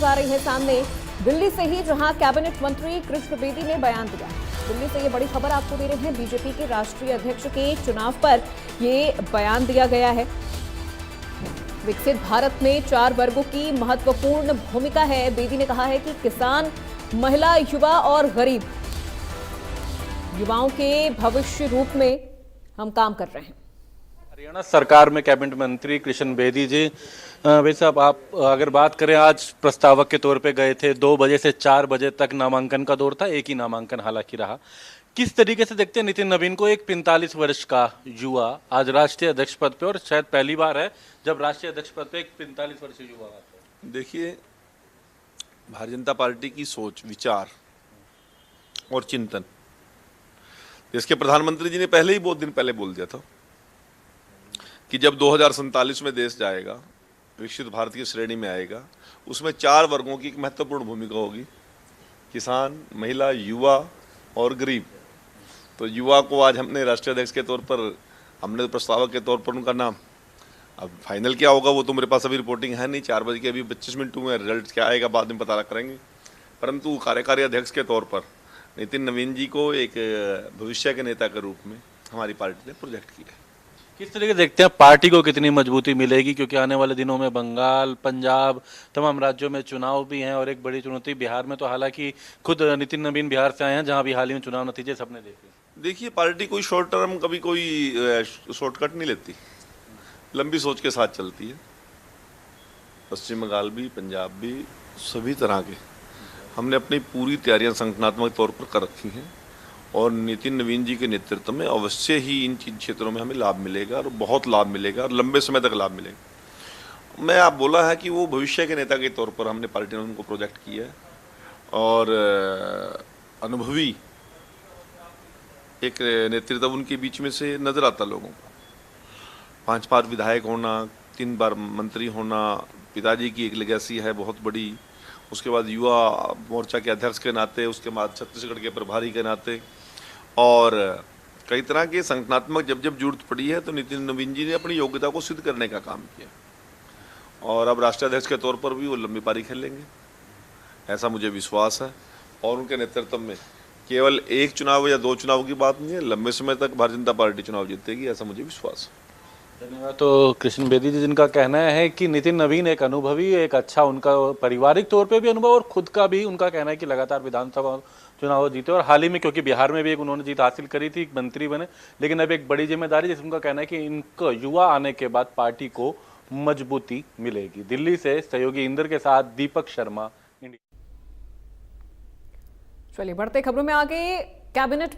आ रही है सामने दिल्ली से ही, जहां कैबिनेट मंत्री कृष्ण बेदी ने बयान दिया। दिल्ली से ये बड़ी खबर आपको दे रहे हैं। बीजेपी के राष्ट्रीय अध्यक्ष के चुनाव पर ये बयान दिया गया है। विकसित भारत में 4 वर्गों की महत्वपूर्ण भूमिका है। बेदी ने कहा है कि किसान, महिला, युवा और गरीब, युवाओं के भविष्य रूप में हम काम कर रहे हैं। हरियाणा सरकार में कैबिनेट मंत्री कृष्ण बेदी जी, भाई साहब, आप अगर बात करें, आज प्रस्तावक के तौर पे गए थे। 2 बजे से 4 बजे तक नामांकन का दौर था, एक ही नामांकन हालांकि रहा। किस तरीके से देखते हैं नितिन नवीन को, एक 45 वर्ष का युवा आज राष्ट्रीय अध्यक्ष पद पे, और शायद पहली बार है जब राष्ट्रीय अध्यक्ष पद पे एक 45 वर्षीय युवा आता है। देखिए, भारतीय जनता पार्टी की सोच, विचार और चिंतन, इसके प्रधानमंत्री जी ने पहले ही बहुत दिन पहले बोल दिया था कि जब 2047 में देश जाएगा, विकसित भारत की श्रेणी में आएगा, उसमें 4 वर्गों की एक महत्वपूर्ण भूमिका होगी: किसान, महिला, युवा और गरीब। तो युवा को आज हमने राष्ट्रीय अध्यक्ष के तौर पर, हमने प्रस्तावक के तौर पर उनका नाम, अब फाइनल क्या होगा वो तो मेरे पास अभी रिपोर्टिंग है नहीं, 4 बजे के अभी 25 मिनट हुए, रिजल्ट क्या आएगा बाद में पता करेंगे। परंतु कार्यकारी अध्यक्ष के तौर पर नितिन नवीन जी को एक भविष्य के नेता के रूप में हमारी पार्टी ने प्रोजेक्ट किया है। किस तरीके से देखते हैं पार्टी को कितनी मजबूती मिलेगी, क्योंकि आने वाले दिनों में बंगाल, पंजाब, तमाम राज्यों में चुनाव भी हैं, और एक बड़ी चुनौती बिहार में, तो हालांकि खुद नितिन नवीन बिहार से आए हैं, जहां भी हाल ही में चुनाव नतीजे सबने देखे। देखिए, पार्टी कोई शॉर्ट टर्म, कभी कोई शॉर्टकट नहीं लेती, लंबी सोच के साथ चलती है। पश्चिम बंगाल भी, पंजाब भी, सभी तरह के हमने अपनी पूरी तैयारियां संगठनात्मक तौर पर कर रखी हैं, और नितिन नवीन जी के नेतृत्व में अवश्य ही इन क्षेत्रों में हमें लाभ मिलेगा, और बहुत लाभ मिलेगा, और लंबे समय तक लाभ मिलेगा। मैं आप बोला है कि वो भविष्य के नेता के तौर पर हमने पार्टी ने उनको प्रोजेक्ट किया है, और अनुभवी एक नेतृत्व उनके बीच में से नजर आता लोगों को। 5 बार विधायक होना, 3 बार मंत्री होना, पिताजी की एक लेगेसी है बहुत बड़ी। उसके बाद युवा मोर्चा के अध्यक्ष के नाते, उसके बाद छत्तीसगढ़ के प्रभारी के नाते, और कई तरह के संगठनात्मक जब जब जरूरत पड़ी है तो नितिन नवीन जी ने अपनी योग्यता को सिद्ध करने का काम किया, और अब राष्ट्रीय अध्यक्ष के तौर पर भी वो लंबी पारी खेलेंगे, ऐसा मुझे विश्वास है। और उनके नेतृत्व में केवल 1 चुनाव या 2 चुनाव की बात नहीं है, लंबे समय तक भारतीय जनता पार्टी चुनाव जीतेगी, ऐसा मुझे विश्वास है। धन्यवाद। तो कृष्ण बेदी जी, जिनका कहना है कि नितिन नवीन एक अनुभवी, एक अच्छा, उनका पारिवारिक तौर पे भी अनुभव, और खुद का भी उनका कहना है कि लगातार विधानसभा चुनाव जीते, और हाल ही में क्योंकि बिहार में भी एक उन्होंने जीत हासिल करी थी, मंत्री बने, लेकिन अब एक बड़ी जिम्मेदारी, जैसे उनका कहना है कि इनको युवा आने के बाद पार्टी को मजबूती मिलेगी। दिल्ली से सहयोगी इंद्र के साथ दीपक शर्मा। चलिए बढ़ते खबरों में आगे। कैबिनेट